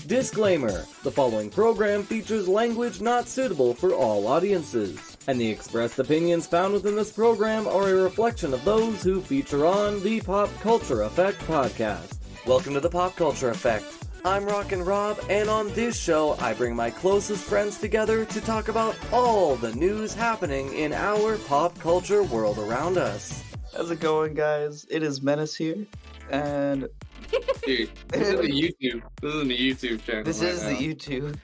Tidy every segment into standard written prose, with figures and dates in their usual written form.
Disclaimer: the following program features language not suitable for all audiences, and the expressed opinions found within this program are a reflection of those who feature on the PopCulture Effect podcast. Welcome to the PopCulture Effect. I'm Rockin Rob, and on this show, I bring my closest friends together to talk about all the news happening in our pop culture world around us. How's it going, guys? It is Menace here, and... Dude, this is the YouTube. This is the YouTube channel. This is the YouTube.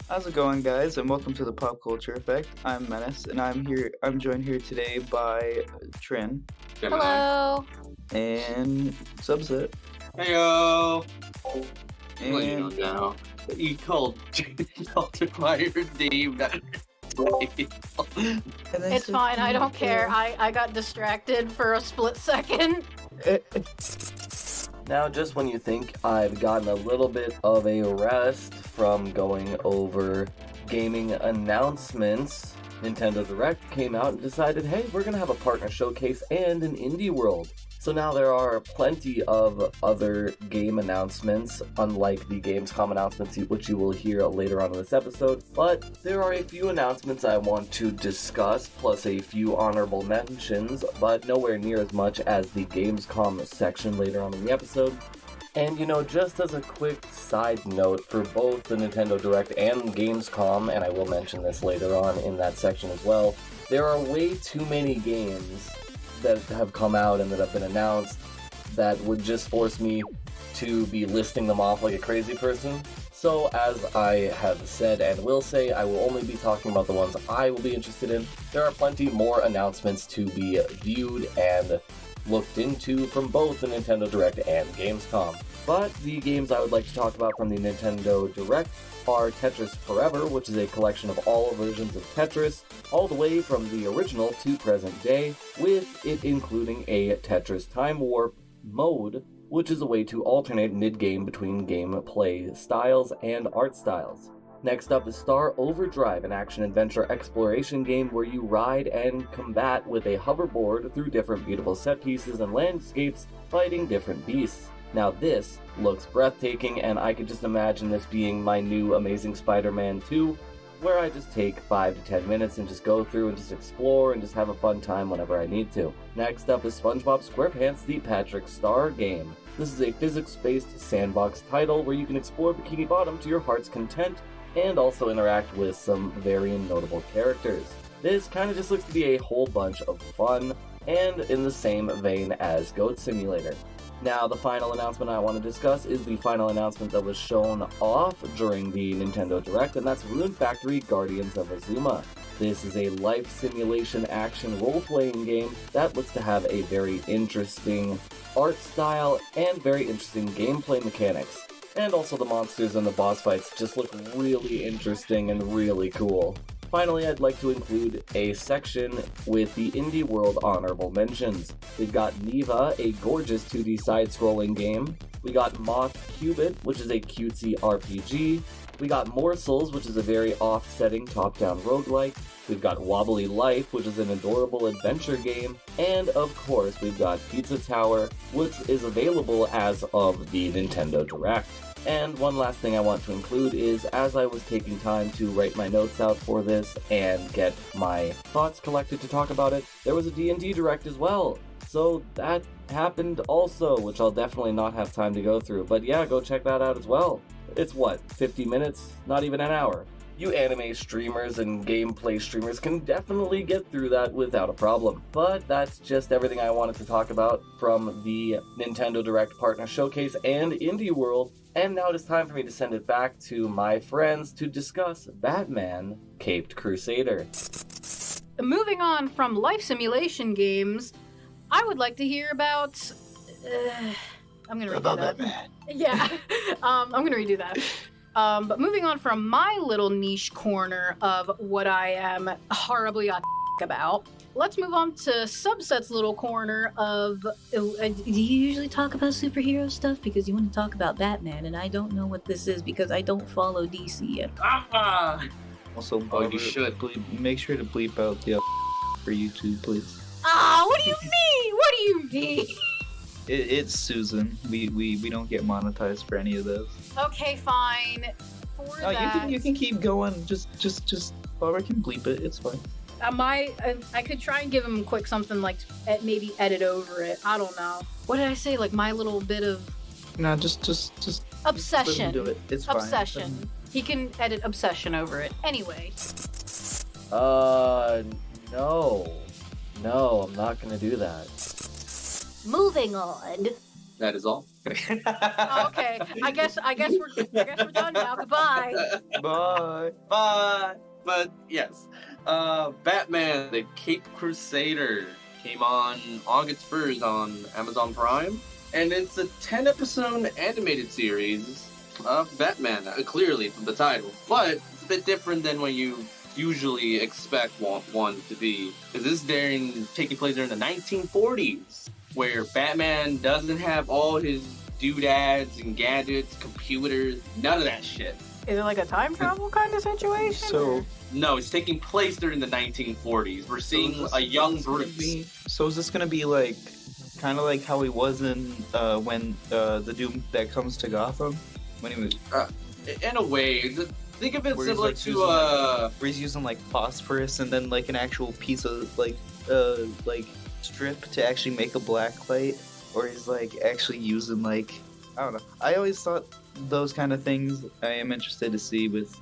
How's it going, guys? And welcome to the Pop Culture Effect. I'm Menace, and I'm joined here today by Trin. Gemini. Hello. And Subset. Heyo. And Now, you called fire Dave. It's fine, I don't care. I got distracted for a split second. Now, just when you think I've gotten a little bit of a rest from going over gaming announcements, Nintendo Direct came out and decided, hey, we're gonna have a partner showcase and an indie world. So now there are plenty of other game announcements, unlike the Gamescom announcements, which you will hear later on in this episode. But there are a few announcements I want to discuss, plus a few honorable mentions, but nowhere near as much as the Gamescom section later on in the episode. And just as a quick side note for both the Nintendo Direct and Gamescom, and I will mention this later on in that section as well, there are way too many games that have come out and that have been announced that would just force me to be listing them off like a crazy person. So as I have said and will say, I will only be talking about the ones I will be interested in. There are plenty more announcements to be viewed and looked into from both the Nintendo Direct and Gamescom. But the games I would like to talk about from the Nintendo Direct are Tetris Forever, which is a collection of all versions of Tetris, all the way from the original to present day, with it including a Tetris Time Warp mode, which is a way to alternate mid-game between gameplay styles and art styles. Next up is Star Overdrive, an action-adventure exploration game where you ride and combat with a hoverboard through different beautiful set pieces and landscapes, fighting different beasts. Now this looks breathtaking, and I could just imagine this being my new Amazing Spider-Man 2, where I just take 5 to 10 minutes and just go through and just explore and just have a fun time whenever I need to. Next up is SpongeBob SquarePants: The Patrick Star Game. This is a physics-based sandbox title where you can explore Bikini Bottom to your heart's content and also interact with some very notable characters. This kind of just looks to be a whole bunch of fun, and in the same vein as Goat Simulator. Now, the final announcement I want to discuss is the final announcement that was shown off during the Nintendo Direct, and that's Rune Factory Guardians of Azuma. This is a life simulation action role-playing game that looks to have a very interesting art style and very interesting gameplay mechanics. And also the monsters and the boss fights just look really interesting and really cool. Finally, I'd like to include a section with the Indie World honorable mentions. We've got Neva, a gorgeous 2D side-scrolling game. We got Moth Cubit, which is a cutesy RPG. We got Morsels, which is a very off-setting top-down roguelike. We've got Wobbly Life, which is an adorable adventure game. And of course, we've got Pizza Tower, which is available as of the Nintendo Direct. And one last thing I want to include is, as I was taking time to write my notes out for this and get my thoughts collected to talk about it, there was a D&D Direct as well. So that happened also, which I'll definitely not have time to go through. But yeah, go check that out as well. It's 50 minutes? Not even an hour. You anime streamers and gameplay streamers can definitely get through that without a problem. But that's just everything I wanted to talk about from the Nintendo Direct Partner Showcase and Indie World. And now it is time for me to send it back to my friends to discuss Batman: Caped Crusader. Moving on from life simulation games, I would like to hear about... I'm gonna redo that. Batman. Yeah, I'm gonna redo that. But moving on from my little niche corner of what I am horribly about, let's move on to Subset's little corner of... Do you usually talk about superhero stuff? Because you want to talk about Batman, and I don't know what this is because I don't follow DC yet. Also, you should. Make sure to bleep out the for YouTube, please. Ah, what do you mean? What do you mean? It's Susan. We don't get monetized for any of those. Okay, fine. For No, that, you can keep going. Just Barbara can bleep it. It's fine. I could try and give him quick something like maybe edit over it. I don't know. What did I say? Like my little bit of No, just obsession. let him do it. It's fine. Obsession. He can edit obsession over it. Anyway. No, I'm not gonna do that. Moving on. That is all. Oh, okay. I guess we're done now. Goodbye. Bye. Bye. But yes, Batman: The Caped Crusader came on August 1st on Amazon Prime, and it's a 10-episode animated series of Batman. Clearly from the title, but it's a bit different than what you usually expect one to be. Because this is taking place during the 1940s, where Batman doesn't have all his doodads and gadgets, computers, none of that shit. Is it like a time travel kind of situation? So No, it's taking place during the 1940s. We're seeing a young Bruce. So is this gonna be like, kind of like how he was in when the Doom that comes to Gotham, when he was In a way, think of it Where he's, similar like, to using, where he's using like phosphorus and then like an actual piece of like strip to actually make a black light, or he's like actually using like, I don't know. I always thought those kind of things I am interested to see with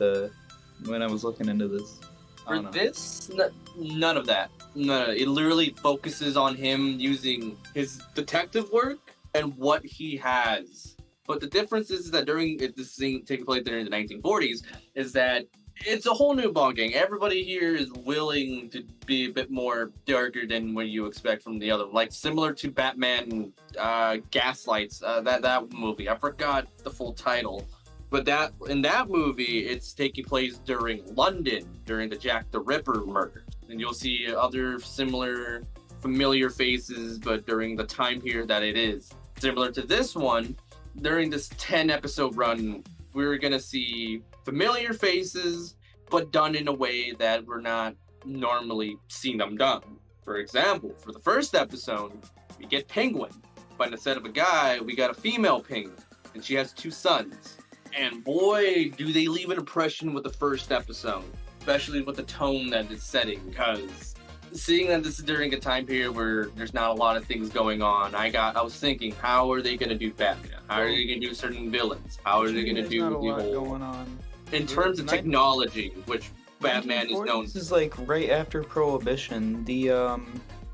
when I was looking into this. I For don't know. this, none of that. No, it literally focuses on him using his detective work and what he has. But the difference is that during this thing taking place during the 1940s, is that it's a whole new ballgame. Everybody here is willing to be a bit more darker than what you expect from the other. Like similar to Batman Gaslights, that movie. I forgot the full title. But in that movie, it's taking place during London, during the Jack the Ripper murder. And you'll see other similar familiar faces, but during the time period that it is. Similar to this one, during this 10-episode run, we're going to see familiar faces, but done in a way that we're not normally seeing them done. For example, for the first episode, we get Penguin. But instead of a guy, we got a female Penguin, and she has 2 sons. And boy, do they leave an impression with the first episode, especially with the tone that it's setting, because seeing that this is during a time period where there's not a lot of things going on, I was thinking, how are they going to do Batman? How are they going to do certain villains? How are they going to do not a the lot whole... going on. In terms of technology, which Batman is known... This is like right after Prohibition. The,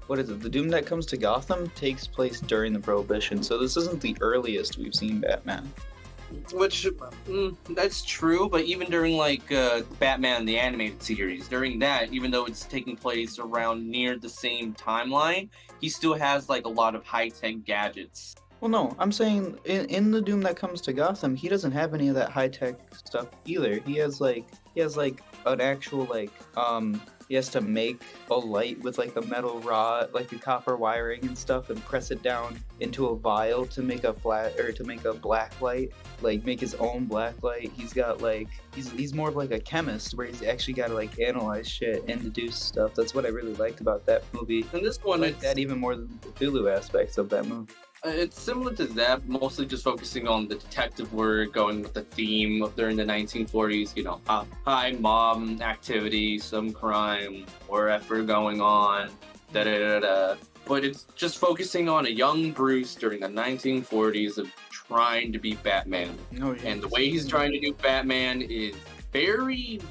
what is it? The Doom that comes to Gotham takes place during the Prohibition, so this isn't the earliest we've seen Batman. Which, that's true, but even during, like, Batman the Animated Series, during that, even though it's taking place around near the same timeline, he still has, like, a lot of high-tech gadgets. Well, no, I'm saying in the Doom that comes to Gotham, he doesn't have any of that high-tech stuff either. He has, like, an actual, like, he has to make a light with like a metal rod, like a copper wiring and stuff, and press it down into a vial to make a black light, like make his own black light. He's got like he's more of like a chemist where he's actually got to like analyze shit and deduce stuff. That's what I really liked about that movie. And this one, I like that even more than the Cthulhu aspects of that movie. It's similar to that, mostly just focusing on the detective work, going with the theme of during the 1940s, you know, high mob activity, some crime or effort going on, da-da-da-da. But it's just focusing on a young Bruce during the 1940s of trying to be Batman. Oh, yeah. And the way he's trying to do Batman is very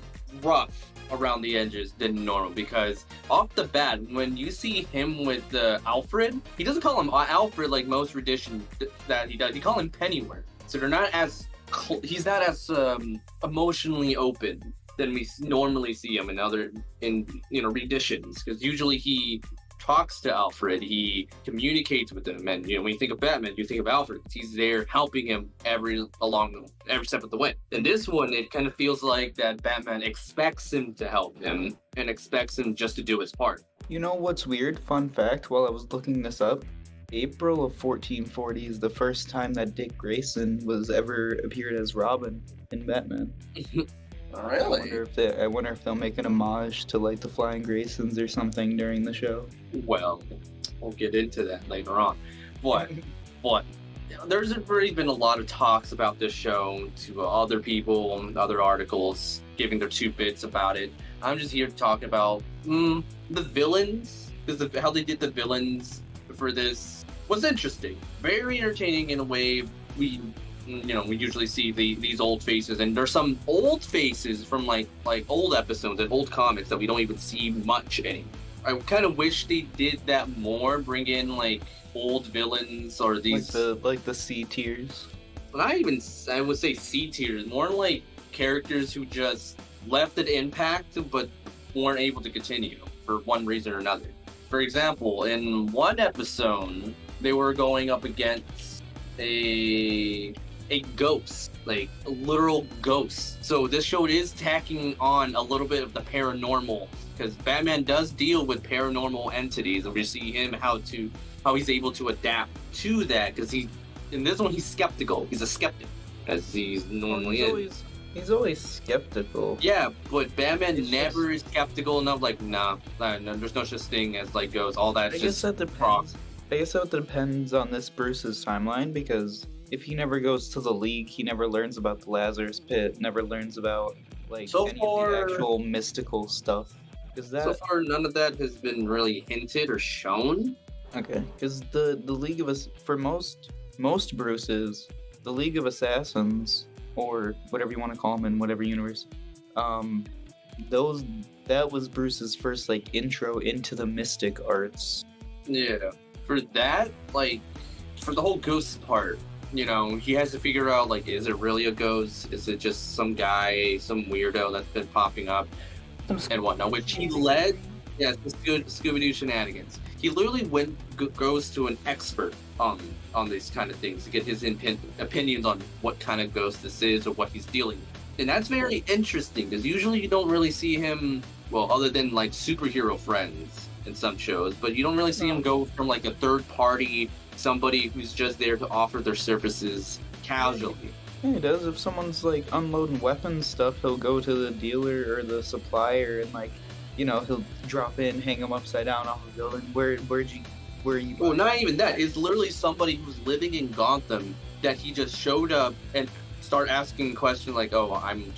rough around the edges than normal, because off the bat, when you see him with Alfred, he doesn't call him Alfred like most renditions that he does. He calls him Pennyworth. So they're not as he's not as emotionally open than we normally see him in renditions, because usually he talks to Alfred, he communicates with him, and when you think of Batman, you think of Alfred. He's there helping him every step of the way. In this one, it kind of feels like that Batman expects him to help him and expects him just to do his part. You know what's weird? Fun fact, while I was looking this up, April of 1440 is the first time that Dick Grayson was ever appeared as Robin in Batman. Really? I wonder if they'll make an homage to like the Flying Graysons or something during the show. Well, we'll get into that later on. But But there's already been a lot of talks about this show to other people and other articles giving their 2 bits about it. I'm just here to talk about the villains, because how they did the villains for this was interesting. Very entertaining in a way. We usually see these old faces, and there's some old faces from like old episodes and old comics that we don't even see much anymore. I kind of wish they did that more, bring in like old villains or these like the C tiers. I would say C tiers, more like characters who just left an impact but weren't able to continue for one reason or another. For example, in one episode, they were going up against a ghost, like a literal ghost. So this show is tacking on a little bit of the paranormal, because Batman does deal with paranormal entities, and we see him how he's able to adapt to that, because in this one he's skeptical. He's a skeptic, as he's normally is. He's always skeptical. Yeah, but Batman never is skeptical enough. Like, nah, there's no such thing as like ghosts. All that's I just guess that depends. I guess that depends on this Bruce's timeline, because if he never goes to the League, he never learns about the Lazarus Pit, never learns about like any of the actual mystical stuff. So far, none of that has been really hinted or shown. Okay, because the League of for most Bruces, the League of Assassins, or whatever you want to call them in whatever universe, that was Bruce's first like intro into the mystic arts. Yeah, for that, like for the whole ghost part, he has to figure out like, is it really a ghost? Is it just some guy, some weirdo that's been popping up and whatnot? Which he led, yeah, Scooby-Doo shenanigans. He literally goes to an expert on these kind of things to get his opinions on what kind of ghost this is or what he's dealing with. And that's very interesting, because usually you don't really see him, well, other than like superhero friends in some shows, but you don't really see him go from like a third party, somebody who's just there to offer their services casually. Yeah, he does. If someone's like unloading weapons stuff, he'll go to the dealer or the supplier and like, he'll drop in, hang him upside down off a building. Where are you? Well, not even that. It's literally somebody who's living in Gotham that he just showed up and start asking questions like, "Oh, I'm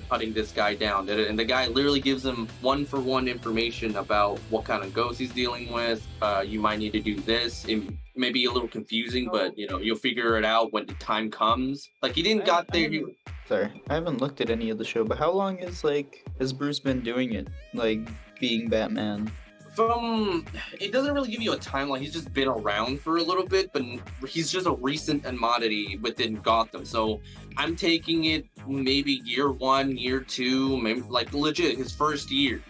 hunting this guy down," and the guy literally gives him 1-for-1 information about what kind of ghost he's dealing with. You might need to do this. It may be a little confusing, but you'll figure it out when the time comes. Like he didn't got there. Sorry, I haven't looked at any of the show, but how long has Bruce been doing it? Like being Batman? It doesn't really give you a timeline. He's just been around for a little bit, but he's just a recent commodity within Gotham. So I'm taking it maybe year 1, year 2, maybe like legit his first years,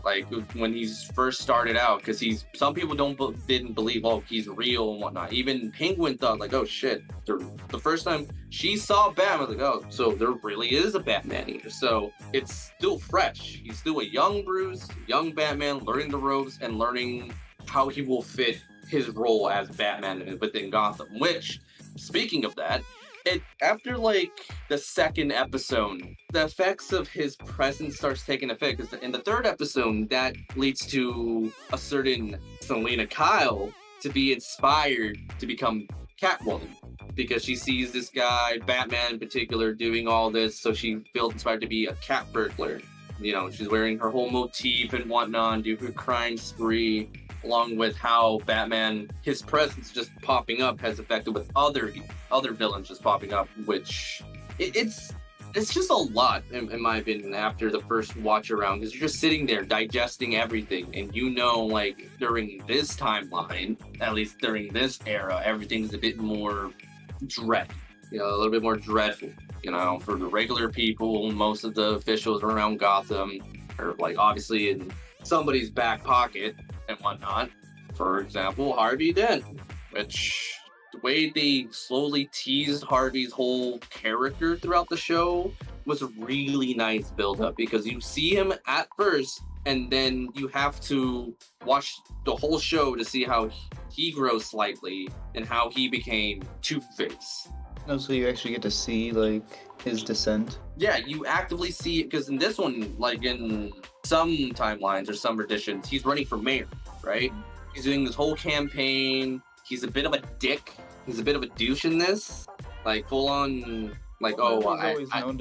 like when he's first started out. Because some people didn't believe, oh, he's real and whatnot. Even Penguin thought like, oh shit, the first time she saw Batman, like, oh, so there really is a Batman here. So it's still fresh. He's still a young Bruce, young Batman, learning the ropes and learning how he will fit his role as Batman within Gotham. Which, speaking of that, after like the second episode, the effects of his presence starts taking effect. Because in the third episode, that leads to a certain Selena Kyle to be inspired to become Catwoman, because she sees this guy, Batman in particular, doing all this, so she feels inspired to be a cat burglar. She's wearing her whole motif and whatnot, do her crime spree, along with how Batman, his presence just popping up has affected with other villains just popping up, which it's just a lot in my opinion after the first watch around, because you're just sitting there digesting everything, and like during this timeline, at least during this era, everything's a bit more dread, a little bit more dreadful, for the regular people. Most of the officials around Gotham are like obviously in somebody's back pocket and whatnot. For example, Harvey Dent, which the way they slowly teased Harvey's whole character throughout the show was a really nice build-up, because you see him at first and then you have to watch the whole show to see how he grows slightly and how he became Two-Face. Oh, so you actually get to see like his descent? Yeah, you actively see it, because in this one, like in some timelines or some editions, he's running for mayor, right? He's doing this whole campaign. He's a bit of a dick He's a bit of a douche in this, like full on, like Well, oh, he's always known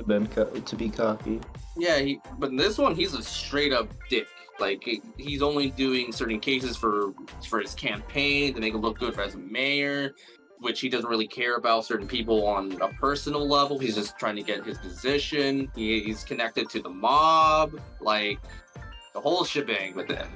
to be cocky. yeah. But in this one, he's a straight up dick. Like he's only doing certain cases for his campaign to make it look good as a mayor, which he doesn't really care about certain people on a personal level. He's just trying to get his position. He's connected to the mob, like the whole shebang with him.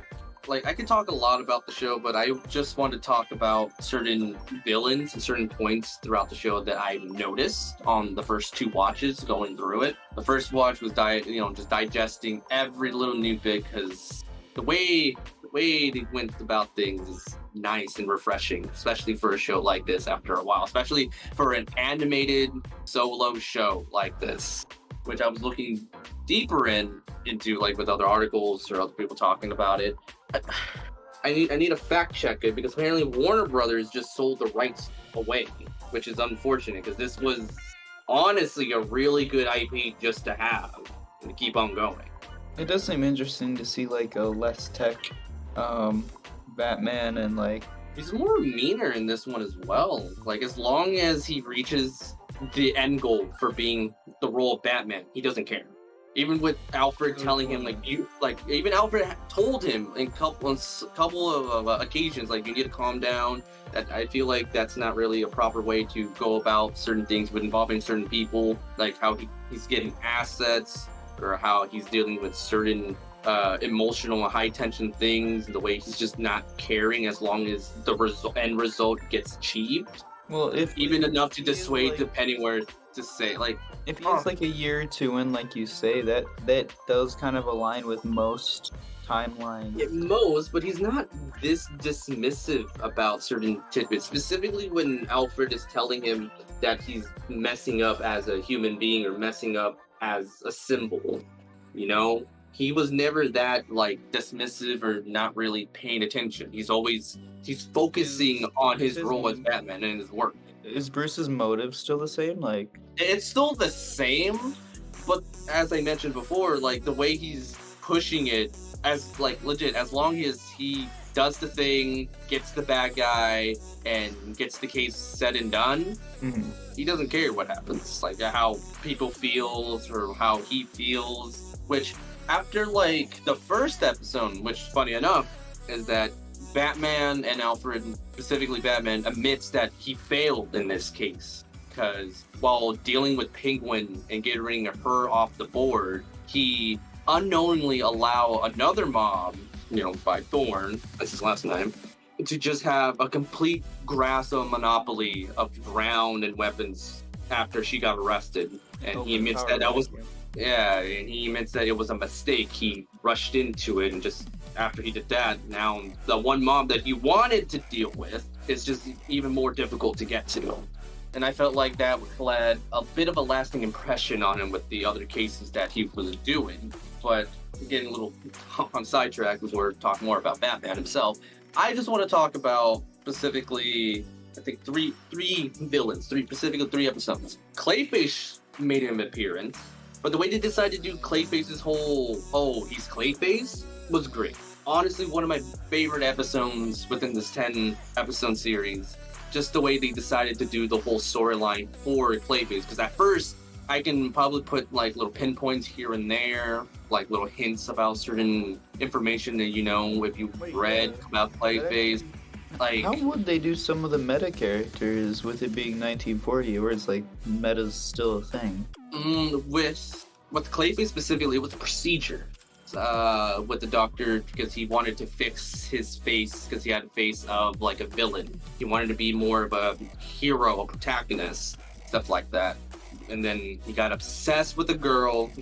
Like I could talk a lot about the show, but I just want to talk about certain villains and certain points throughout the show that I noticed on the first 2 watches going through it. The first watch was just digesting every little nitpick because the way they went about things is nice and refreshing, especially for a show like this after a while, especially for an animated solo show like this, which I was looking deeper into like with other articles or other people talking about it. I need to fact check it because apparently Warner Brothers just sold the rights away, which is unfortunate because this was honestly a really good IP just to have and to keep on going. It does seem interesting to see like a less tech Batman and like he's more meaner in this one as well. Like as long as he reaches the end goal for being the role of Batman, he doesn't care. Even with Alfred telling him even Alfred told him in couple of occasions like you need to calm down. That I feel like that's not really a proper way to go about certain things with involving certain people, like how he's getting assets or how he's dealing with certain emotional high tension things, the way he's just not caring as long as the end result gets achieved. Well, if even enough to dissuade like, the Pennyworth to say like if he's like a year or 2 in, like you say, that does kind of align with most timelines. At most, but he's not this dismissive about certain tidbits. Specifically when Alfred is telling him that he's messing up as a human being or messing up as a symbol, you know? He was never that like dismissive or not really paying attention. He's focusing on his role as Batman and his work. Is Bruce's motive still the same? Like it's still the same, but as I mentioned before, like the way he's pushing it as like legit, as long as he does the thing, gets the bad guy, and gets the case said and done, he doesn't care what happens, like how people feels or how he feels. Which after like the first episode, which funny enough is that Batman and Alfred, specifically Batman, admits that he failed in this case because while dealing with Penguin and getting her off the board, he unknowingly allowed another mob, by Thorn, that's his last name, to just have a complete grasp of monopoly of ground and weapons after she got arrested. And he admits that he admits that it was a mistake. He rushed into it and just after he did that, now the one mob that he wanted to deal with is just even more difficult to get to. And I felt like that led a bit of a lasting impression on him with the other cases that he was doing. But getting a little on sidetrack because we're talking more about Batman himself, I just want to talk about specifically, I think three villains, three episodes. Clayface made an appearance, but the way they decided to do Clayface's whole, he's Clayface, was great. Honestly, one of my favorite episodes within this 10 episode series. Just the way they decided to do the whole storyline for Clayface. Because at first, I can probably put like little pinpoints here and there, like little hints about certain information that if you read about Clayface. Like, how would they do some of the meta characters with it being 1940, where it's like meta's still a thing? With Clayface specifically, it was a procedure. With the doctor because he wanted to fix his face because he had a face of like a villain. He wanted to be more of a hero, a protagonist, stuff like that. And then he got obsessed with a girl,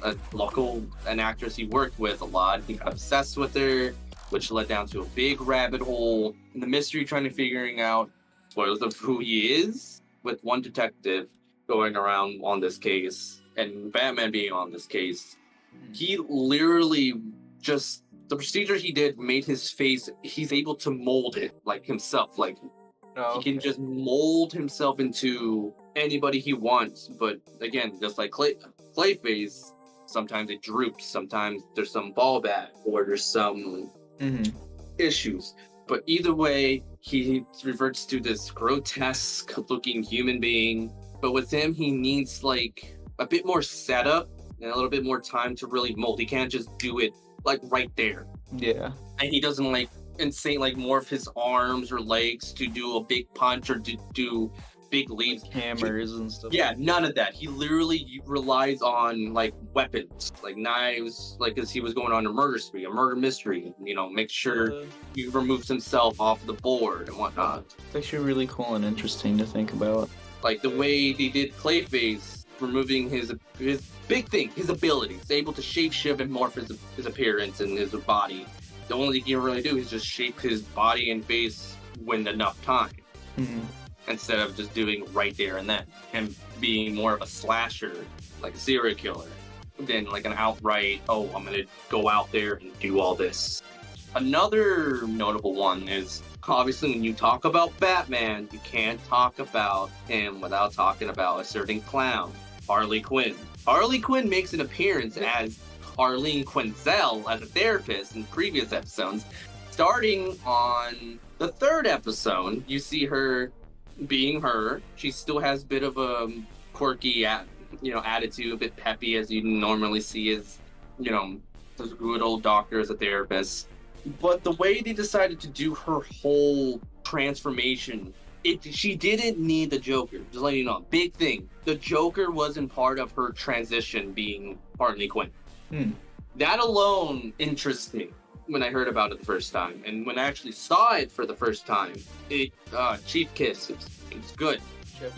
an actress he worked with a lot. He got obsessed with her, which led down to a big rabbit hole in the mystery trying to figuring out spoilers of who he is, with one detective going around on this case and Batman being on this case. He literally just, the procedure he did made his face, he's able to mold it like himself. Like he can just mold himself into anybody he wants. But again, just like Clayface, sometimes it droops, sometimes there's some ball back or there's some issues. But either way, he reverts to this grotesque-looking human being. But with him, he needs like a bit more setup and a little bit more time to really mold. He can't just do it like right there. Yeah. And he doesn't like insane like morph his arms or legs to do a big punch or do big leaps. Hammers and stuff. Yeah, none of that. He literally relies on like weapons, like knives, like as he was going on a murder spree, a murder mystery, you know, make sure he removes himself off the board and whatnot. It's actually really cool and interesting to think about. Like the way they did Clayface, removing his big thing, his abilities, able to shapeshift and morph his appearance and his body. The only thing he can really do is just shape his body and face when enough time. Mm-hmm. Instead of just doing right there and then. Him being more of a slasher, like a serial killer, than like an outright, oh, I'm gonna go out there and do all this. Another notable one is, obviously when you talk about Batman, you can't talk about him without talking about a certain clown, Harley Quinn. Harley Quinn makes an appearance as Arlene Quinzel as a therapist in previous episodes. Starting on the third episode, you see her being her. She still has a bit of a quirky attitude, a bit peppy as you normally see as, you know, the good old doctor as a therapist. But the way they decided to do her whole transformation, she didn't need the Joker. Just letting you know, big thing. The Joker wasn't part of her transition being Harley Quinn. That alone interests me when I heard about it the first time. And when I actually saw it for the first time, Chief Kiss, it's good.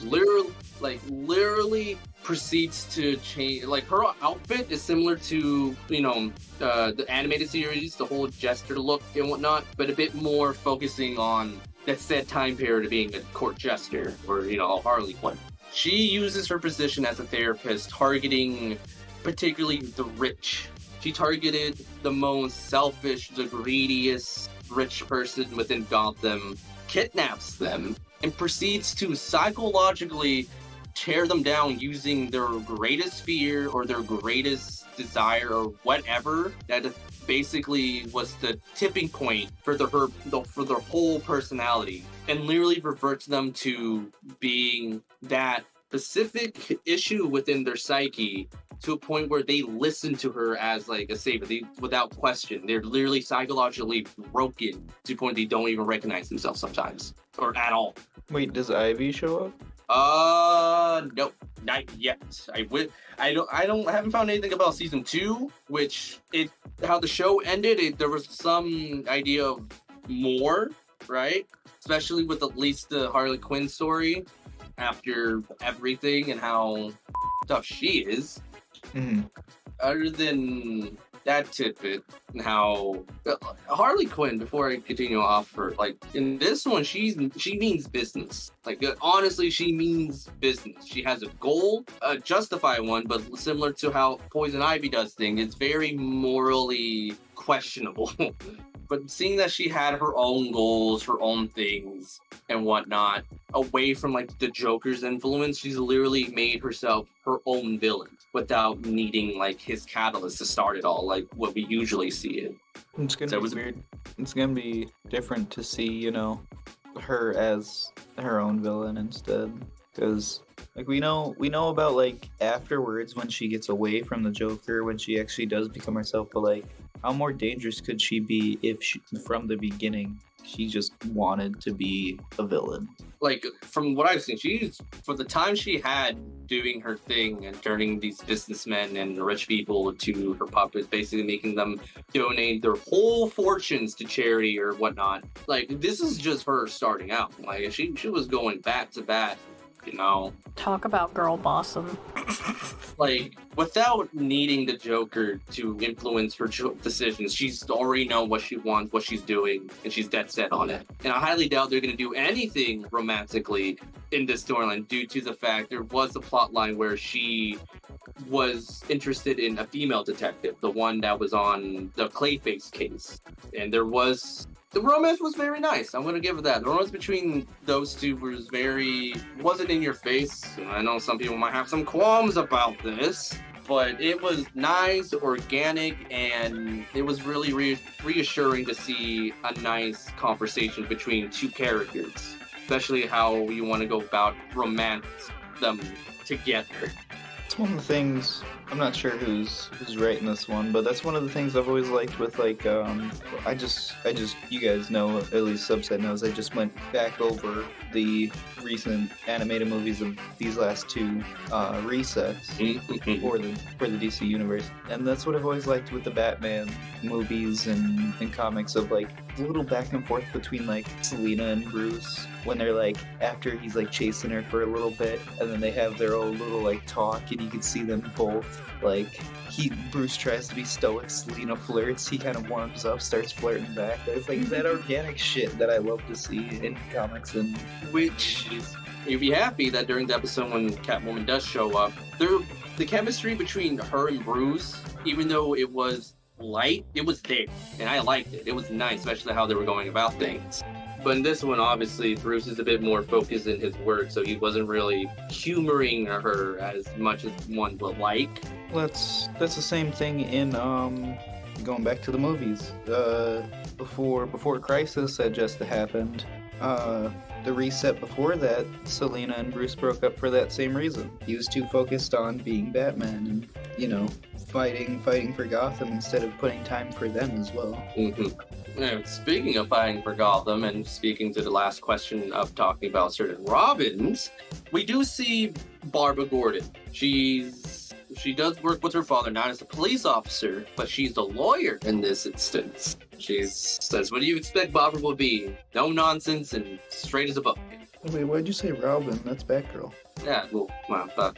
Literally proceeds to change. Like, her outfit is similar to, you know, the animated series, the whole jester look and whatnot, but a bit more focusing on that said time period of being a court jester or, you know, a Harley Quinn. She uses her position as a therapist, targeting particularly the rich. She targeted the most selfish, the greediest rich person within Gotham, kidnaps them, and proceeds to psychologically tear them down using their greatest fear or their greatest desire or whatever. That basically was the tipping point for their whole personality, and literally reverts them to being that specific issue within their psyche, to a point where they listen to her as like a savior, without question. They're literally psychologically broken to a point they don't even recognize themselves sometimes, or at all. Wait, does Ivy show up? No, not yet. I haven't found anything about season 2, how the show ended. There was some idea of more, right? Especially with at least the Harley Quinn story after everything and how tough she is. Mm-hmm. Other than that tidbit, and how Harley Quinn, before I continue off her, like in this one, she means business. Like honestly, she means business. She has a goal, a justified one, but similar to how Poison Ivy does things, it's very morally questionable. But seeing that she had her own goals, her own things, and whatnot, away from like the Joker's influence, she's literally made herself her own villain without needing like his catalyst to start it all, like what we usually see it. It's gonna be weird. It's gonna be different to see, you know, her as her own villain instead, because like we know about like afterwards when she gets away from the Joker, when she actually does become herself, but like how more dangerous could she be if she, from the beginning, she just wanted to be a villain? Like, from what I've seen, for the time she had doing her thing and turning these businessmen and rich people to her puppets, basically making them donate their whole fortunes to charity or whatnot. Like, this is just her starting out. Like, she was going bat to bat, you know. Talk about girl bossum. Like, without needing the Joker to influence her decisions, she's already know what she wants, what she's doing, and she's dead set on it. And I highly doubt they're going to do anything romantically in this storyline, due to the fact there was a plot line where she was interested in a female detective, the one that was on the Clayface case. And the romance was very nice. I'm going to give it that. The romance between those two wasn't in your face. And I know some people might have some qualms about this, but it was nice, organic, and it was really reassuring to see a nice conversation between two characters, especially how you want to go about romance them together. It's one of the things, I'm not sure who's writing this one, but that's one of the things I've always liked with I just you guys know, at least Subset knows, I just went back over the recent animated movies of these last two resets for the DC universe, and that's what I've always liked with the Batman movies and comics, of like the little back and forth between like Selina and Bruce when they're like, after he's like chasing her for a little bit, and then they have their own little like talk, and you can see them both like, Bruce tries to be stoic, Selina flirts, he kind of warms up, starts flirting back. It's like that organic shit that I love to see in comics. And which you'd be happy that during the episode when Catwoman does show up, the chemistry between her and Bruce, even though it was light, it was there, and I liked it. It was nice, especially how they were going about things. But in this one, obviously, Bruce is a bit more focused in his work, so he wasn't really humoring her as much as one would like. That's the same thing in going back to the movies. Before Crisis had just happened, the reset before that, Selina and Bruce broke up for that same reason. He was too focused on being Batman and, fighting for Gotham instead of putting time for them as well. Now, speaking of fighting for Gotham, and speaking to the last question of talking about certain Robins, we do see Barbara Gordon. She does work with her father, not as a police officer, but she's a lawyer in this instance. That's what you expect Barbara will be. No nonsense and straight as a book. Wait, why'd you say Robin? That's Batgirl. Yeah, well,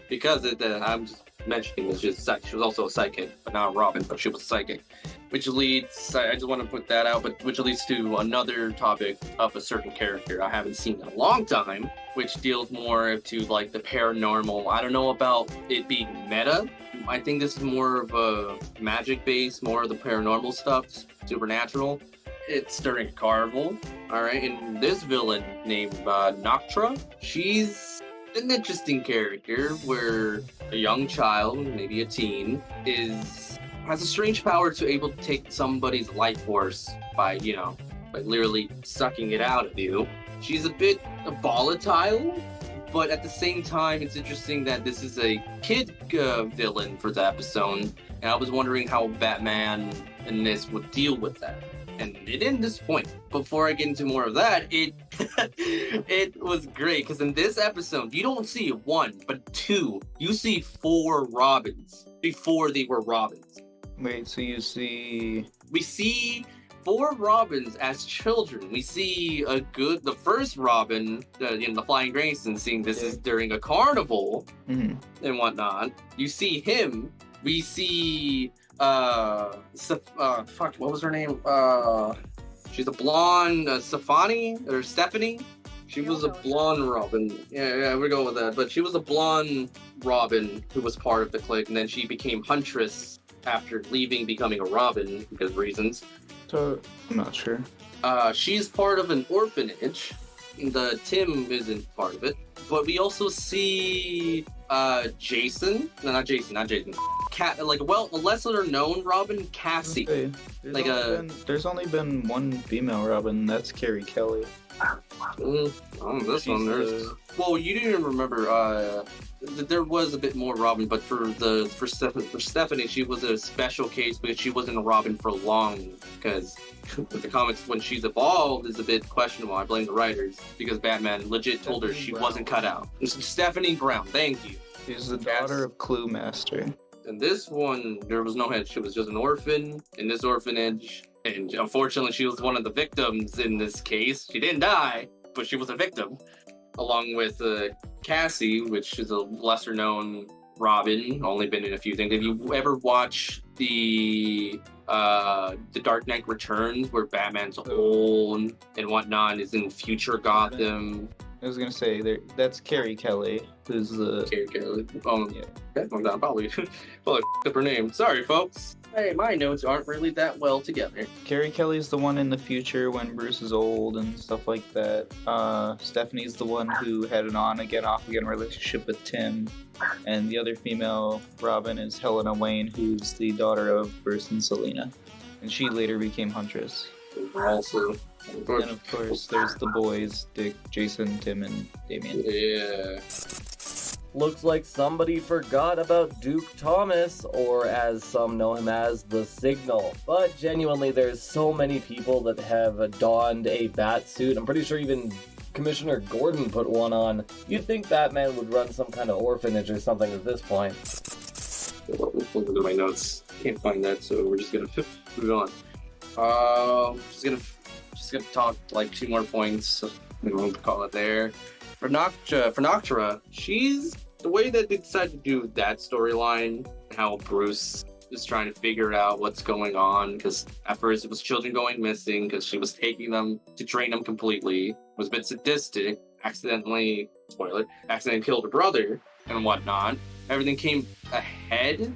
because I'm just mentioning it's just she was also a psychic, but not a Robin, but she was a psychic. Which leads, I just want to put that out, but which leads to another topic of a certain character I haven't seen in a long time, which deals more to like the paranormal. I don't know about it being meta. I think this is more of a magic base, more of the paranormal stuff, supernatural. It's during a carnival, all right, and this villain named Noctra, she's an interesting character where a young child, maybe a teen, has a strange power to able to take somebody's life force by literally sucking it out of you. She's a bit volatile, but at the same time, it's interesting that this is a kid villain for the episode, and I was wondering how Batman in this would deal with that. And it didn't disappoint. Before I get into more of that, it was great, because in this episode, you don't see one, but two. You see 4 Robins before they were Robins. Wait, so we see 4 Robins as children. We see the first Robin, the Flying Grayson, seeing this is during a carnival and whatnot. You see him. We see what was her name? She's a blonde, Stephanie. She was a blonde Robin. Yeah, we're going with that. But she was a blonde Robin who was part of the clique, and then she became Huntress after leaving, becoming a Robin because of reasons. So, I'm not sure. She's part of an orphanage. The Tim isn't part of it. But we also see Jason. No, not Jason. A lesser known Robin, Cassie. Okay. There's only been one female Robin, that's Carrie Kelly. This one, well, you didn't even remember. There was a bit more Robin, but for Stephanie, she was a special case because she wasn't a Robin for long. Because with the comics, when she's evolved, is a bit questionable. I blame the writers because Batman legit told her she wasn't cut out. Stephanie Brown, thank you. She's the daughter of Clue Master. In this one, there was no head. She was just an orphan in this orphanage. And unfortunately, she was one of the victims in this case. She didn't die, but she was a victim. Along with Cassie, which is a lesser-known Robin, only been in a few things. Have you ever watched the Dark Knight Returns, where Batman's old and whatnot, is in future Gotham? I was gonna say that's Carrie Kelly, who's the Carrie Kelly. Yeah. I'm not probably up her name. Sorry, folks. Hey, my notes aren't really that well together. Carrie Kelly's the one in the future when Bruce is old and stuff like that. Stephanie's the one who had an on-again, off-again relationship with Tim. And the other female, Robin, is Helena Wayne, who's the daughter of Bruce and Selena. And she later became Huntress. Also, And of course, there's the boys, Dick, Jason, Tim, and Damien. yeah. Looks like somebody forgot about Duke Thomas, or as some know him as, the Signal. But genuinely, there's so many people that have donned a bat suit. I'm pretty sure even Commissioner Gordon put one on. You'd think Batman would run some kind of orphanage or something at this point. Look at my notes. Can't find that, so we're just gonna move on. Just gonna talk like 2 more points. We'll call it there. For Noctura, she's the way that they decided to do that storyline, how Bruce is trying to figure out what's going on, because at first it was children going missing because she was taking them to drain them completely, was a bit sadistic, accidentally killed her brother and whatnot. Everything came ahead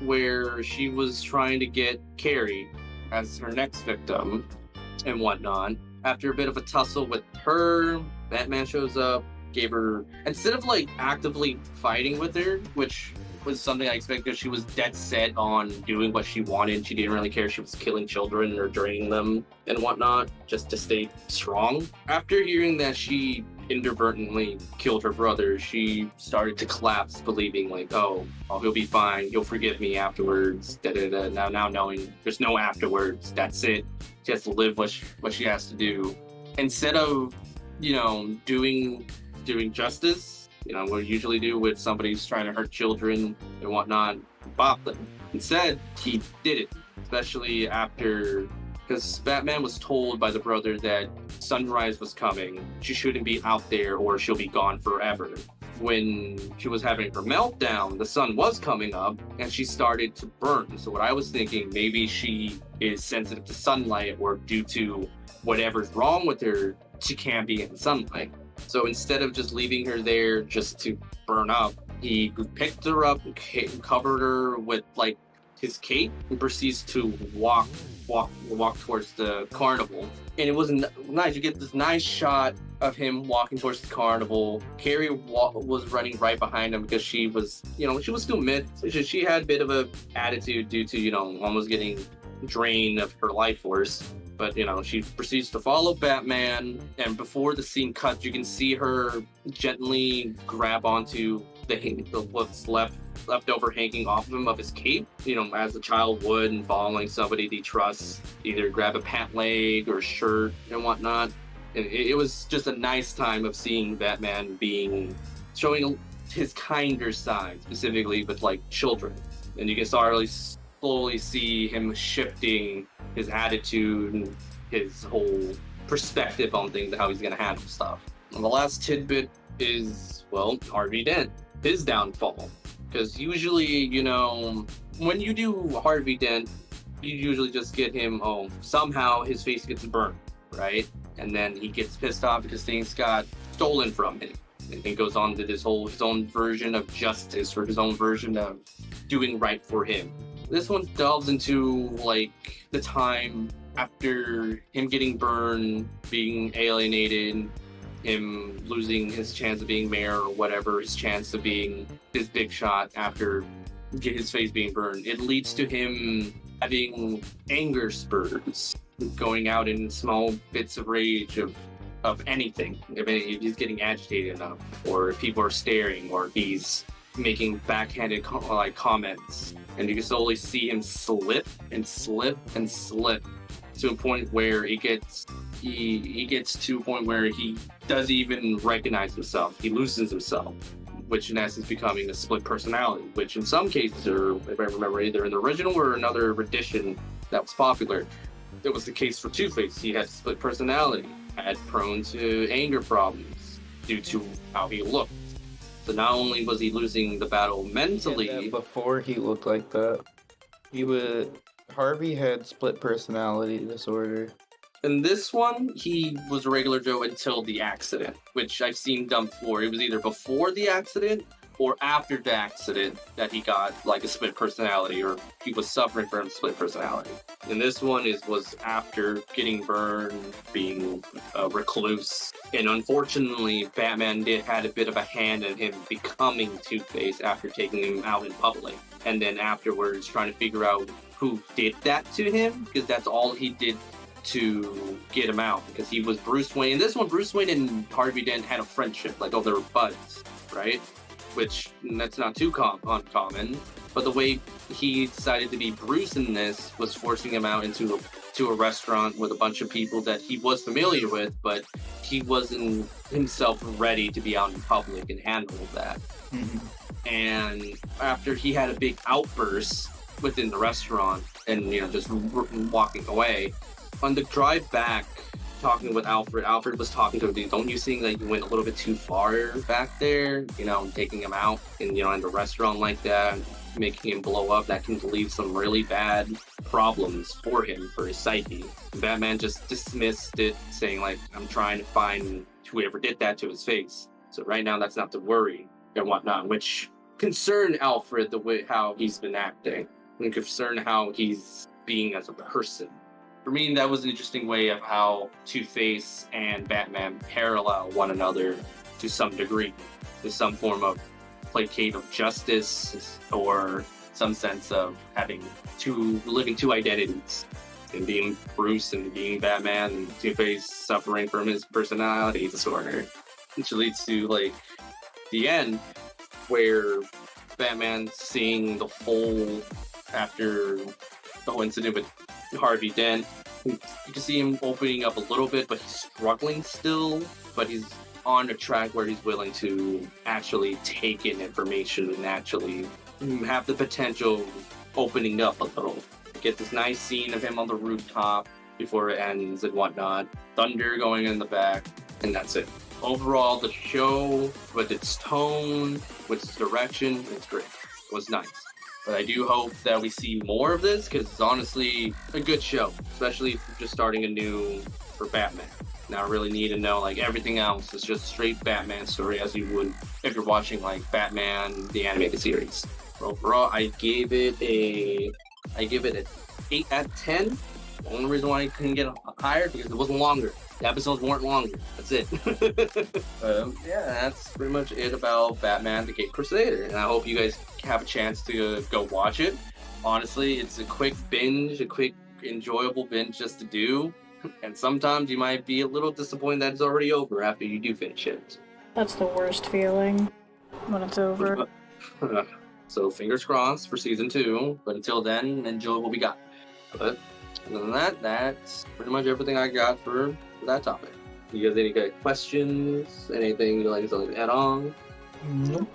where she was trying to get Carrie as her next victim and whatnot. After a bit of a tussle with her, Batman shows up, gave her, instead of like actively fighting with her, which was something I expected because she was dead set on doing what she wanted. She didn't really care if she was killing children or draining them and whatnot, just to stay strong. After hearing that she inadvertently killed her brother, she started to collapse, believing like, oh, he'll be fine, he'll forgive me afterwards. Now knowing there's no afterwards, that's it. She has to live what she has to do. Instead of, doing justice, what we usually do with somebody who's trying to hurt children and whatnot, bop them. Instead, he did it, especially after, because Batman was told by the brother that sunrise was coming. She shouldn't be out there or she'll be gone forever. When she was having her meltdown, the sun was coming up and she started to burn. So what I was thinking, maybe she is sensitive to sunlight, or due to whatever's wrong with her, she can't be in sunlight. So instead of just leaving her there just to burn up, he picked her up and covered her with like his cape and proceeds to walk towards the carnival. And it was nice. You get this nice shot of him walking towards the carnival. Carrie was running right behind him because she was, she was still mid. She had a bit of a attitude due to, almost getting drained of her life force. But, she proceeds to follow Batman, and before the scene cuts, you can see her gently grab onto what's left over hanging off of him of his cape, as a child would, and following somebody they trust, either grab a pant leg or shirt and whatnot. And it was just a nice time of seeing Batman showing his kinder side, specifically with like children. And you can slowly see him shifting his attitude and his whole perspective on things, how he's going to handle stuff. And the last tidbit is, Harvey Dent, his downfall. Because usually, when you do Harvey Dent, you usually just get him, somehow his face gets burned, right? And then he gets pissed off because things got stolen from him. And then goes on to his own version of justice, or his own version of doing right for him. This one delves into like the time after him getting burned, being alienated, him losing his chance of being mayor or whatever, his chance of being his big shot after his face being burned. It leads to him having anger spurts, going out in small bits of rage of anything. If he's getting agitated enough, or if people are staring, or he's making backhanded comments, and you can slowly see him slip and slip and slip to a point where he gets to a point where he doesn't even recognize himself. He loses himself, which in essence becoming a split personality, which in some cases, or if I remember, either in the original or another edition that was popular, that was the case for Two-Face. He had split personality, had prone to anger problems due to how he looked. So not only was he losing the battle mentally... Before he looked like that, Harvey had split personality disorder. In this one, he was a regular Joe until the accident, which I've seen done before. It was either before the accident or after the accident that he got like a split personality, or he was suffering from split personality. And this one was after getting burned, being a recluse. And unfortunately, Batman did had a bit of a hand in him becoming Two-Face after taking him out in public. And then afterwards trying to figure out who did that to him, because that's all he did to get him out, because he was Bruce Wayne. In this one, Bruce Wayne and Harvey Dent had a friendship, like, oh, they were buds, right? Which, that's not too uncommon. But the way he decided to be Bruce in this was forcing him out into a restaurant with a bunch of people that he was familiar with, but he wasn't himself ready to be out in public and handle that. Mm-hmm. And after he had a big outburst within the restaurant and, just walking away, on the drive back, talking with Alfred was talking to him, don't you think that you went a little bit too far back there, taking him out in the restaurant like that, making him blow up, that can leave some really bad problems for him, for his psyche. Batman just dismissed it, saying like, I'm trying to find whoever did that to his face. So right now that's not to worry and whatnot, which concerned Alfred the way how he's been acting, and concerned how he's being as a person. For me, that was an interesting way of how Two-Face and Batman parallel one another to some degree. There's some form of placate of justice, or some sense of living two identities, and being Bruce and being Batman, and Two-Face suffering from his personality disorder, which leads to like the end where Batman seeing the whole after the whole incident with Harvey Dent. You can see him opening up a little bit, but he's struggling still. But he's on a track where he's willing to actually take in information and actually have the potential of opening up a little. Get this nice scene of him on the rooftop before it ends and whatnot. Thunder going in the back, and that's it. Overall, the show, with its tone, with its direction, it's great. It was nice. But I do hope that we see more of this, because it's honestly a good show, especially if you're just starting anew for Batman. Now I really need to know, like, everything else is just straight Batman story, as you would if you're watching, like, Batman, the animated series. Overall, I gave it an 8 out of 10. The only reason why I couldn't get higher because it wasn't longer. The episodes weren't longer. That's it. Yeah, that's pretty much it about Batman, the Caped Crusader. And I hope you guys have a chance to go watch it. Honestly, it's a quick binge, a quick enjoyable binge just to do. And sometimes you might be a little disappointed that it's already over after you do finish it. That's the worst feeling when it's over. So fingers crossed for season 2. But until then, enjoy what we got. But other than that, that's pretty much everything I got for that topic. You guys any questions? Anything you'd like to add on? Nope.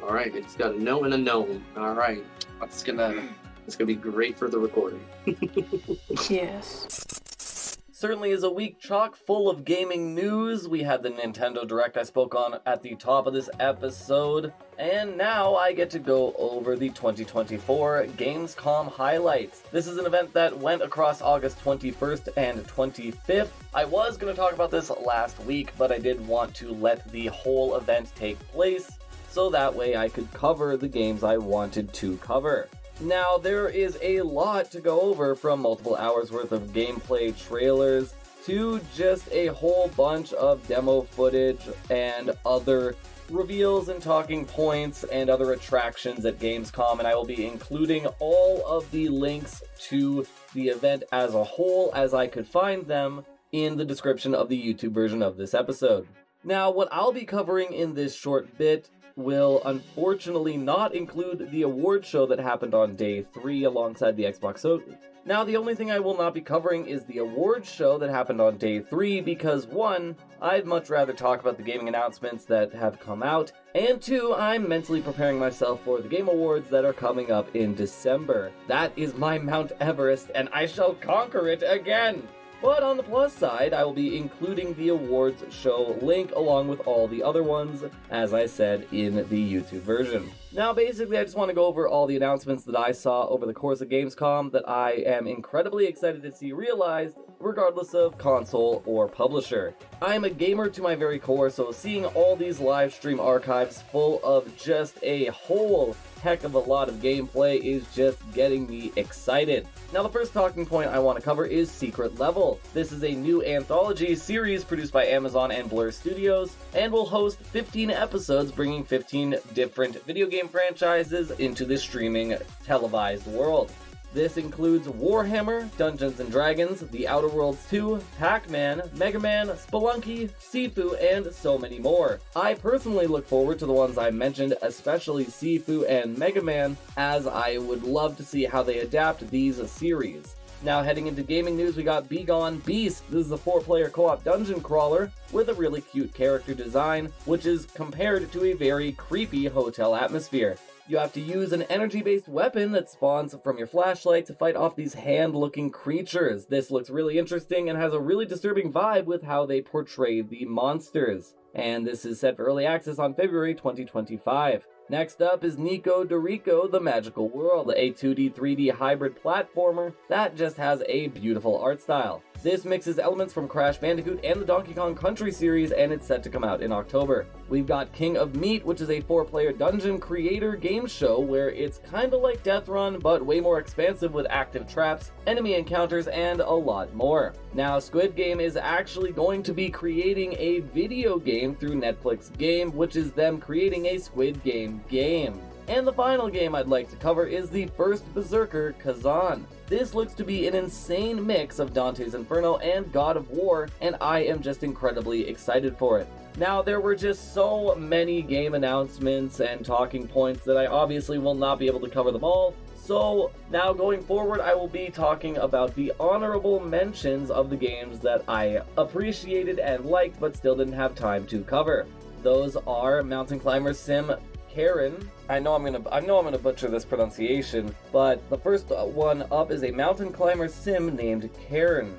All right, it's got a no and a no. All right, it's gonna be great for the recording. Yes. Certainly is a week chock full of gaming news. We had the Nintendo Direct I spoke on at the top of this episode, and now I get to go over the 2024 Gamescom highlights. This is an event that went across August 21st and 25th. I was going to talk about this last week, but I did want to let the whole event take place, so that way I could cover the games I wanted to cover. Now, there is a lot to go over, from multiple hours worth of gameplay trailers to just a whole bunch of demo footage and other reveals and talking points and other attractions at Gamescom, and I will be including all of the links to the event as a whole as I could find them in the description of the YouTube version of this episode. Now, what I'll be covering in this short bit will unfortunately not include the award show that happened on day 3 alongside the Xbox. So now the only thing I will not be covering is the award show that happened on day 3, because 1, I'd much rather talk about the gaming announcements that have come out, and 2, I'm mentally preparing myself for the Game Awards that are coming up in December. That is my Mount Everest, and I shall conquer it again! But on the plus side, I will be including the awards show link along with all the other ones, as I said, in the YouTube version. Now, basically, I just want to go over all the announcements that I saw over the course of Gamescom that I am incredibly excited to see realized, regardless of console or publisher. I am a gamer to my very core, so seeing all these live stream archives full of just a whole heck of a lot of gameplay is just getting me excited. Now, the first talking point I want to cover is Secret Level. This is a new anthology series produced by Amazon and Blur Studios, and will host 15 episodes bringing 15 different video game franchises into the streaming televised world. This includes Warhammer, Dungeons & Dragons, The Outer Worlds 2, Pac-Man, Mega Man, Spelunky, Sifu, and so many more. I personally look forward to the ones I mentioned, especially Sifu and Mega Man, as I would love to see how they adapt these series. Now, heading into gaming news, we got Begone Beast. This is a 4-player co-op dungeon crawler with a really cute character design, which is compared to a very creepy hotel atmosphere. You have to use an energy-based weapon that spawns from your flashlight to fight off these hand-looking creatures. This looks really interesting and has a really disturbing vibe with how they portray the monsters. And this is set for early access on February 2025. Next up is Nico Dorico The Magical World, a 2D 3D hybrid platformer that just has a beautiful art style. This mixes elements from Crash Bandicoot and the Donkey Kong Country series, and it's set to come out in October. We've got King of Meat, which is a 4-player dungeon creator game show where it's kinda like Death Run, but way more expansive with active traps, enemy encounters, and a lot more. Now, Squid Game is actually going to be creating a video game through Netflix Game, which is them creating a Squid Game game. And the final game I'd like to cover is the first Berserker, Kazan. This looks to be an insane mix of Dante's Inferno and God of War, and I am just incredibly excited for it. Now, there were just so many game announcements and talking points that I obviously will not be able to cover them all, so now going forward I will be talking about the honorable mentions of the games that I appreciated and liked but still didn't have time to cover. Those are Mountain Climber Sim Karen. I know I'm gonna butcher this pronunciation, but the first one up is a mountain climber sim named Karen.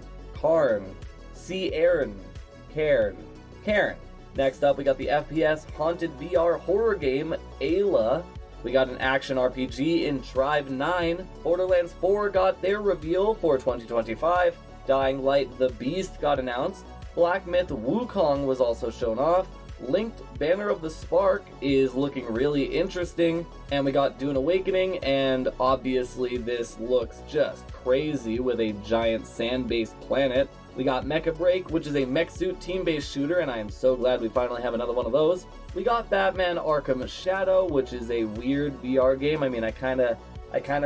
Next up, we got the FPS haunted VR horror game Ayla. We got an action RPG in Tribe 9. Borderlands 4 got their reveal for 2025. Dying Light the Beast got announced. Black Myth Wukong was also shown off. Linked Banner of the Spark is looking really interesting, and we got Dune Awakening, and obviously this looks just crazy with a giant sand-based planet. We got Mecha Break, which is a mech suit team-based shooter, and I am so glad we finally have another one of those. We got Batman Arkham Shadow, which is a weird VR game. I mean, I kinda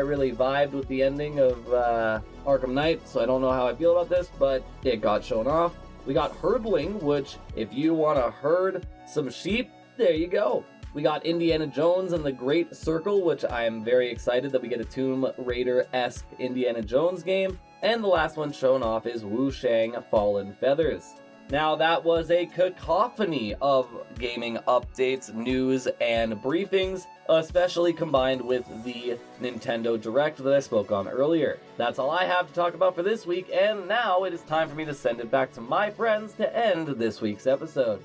really vibed with the ending of Arkham Knight, so I don't know how I feel about this, but it got shown off. We got Herdling, which, if you want to herd some sheep, there you go. We got Indiana Jones and the Great Circle, which I am very excited that we get a Tomb Raider-esque Indiana Jones game. And the last one shown off is Wu Shang Fallen Feathers. Now, that was a cacophony of gaming updates, news, and briefings, especially combined with the Nintendo Direct that I spoke on earlier. That's all I have to talk about for this week, and now it is time for me to send it back to my friends to end this week's episode.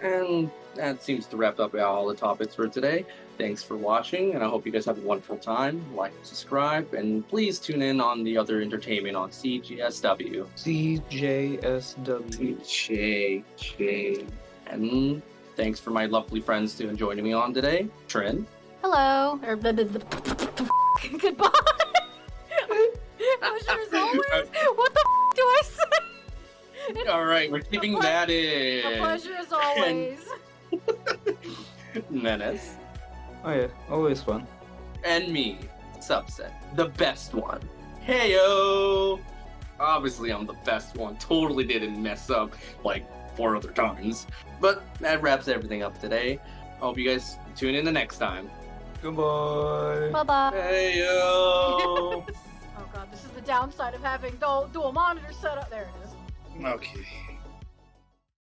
And that seems to wrap up all the topics for today. Thanks for watching, and I hope you guys have a wonderful time. Like, subscribe, and please tune in on the other entertainment on CJSW. CJSW. And thanks for my lovely friends to joining me on today. Trin. Hello. Goodbye. Pleasure as always. What the do I say? All right, we're keeping that in. A pleasure as always. Menace. Oh yeah, always fun. And me, Subset, the best one. Heyo! Obviously, I'm the best one. Totally didn't mess up like 4 other times. But that wraps everything up today. I hope you guys tune in the next time. Goodbye. Bye-bye. Heyo! Oh god, this is the downside of having dual monitors set up. There it is. Okay.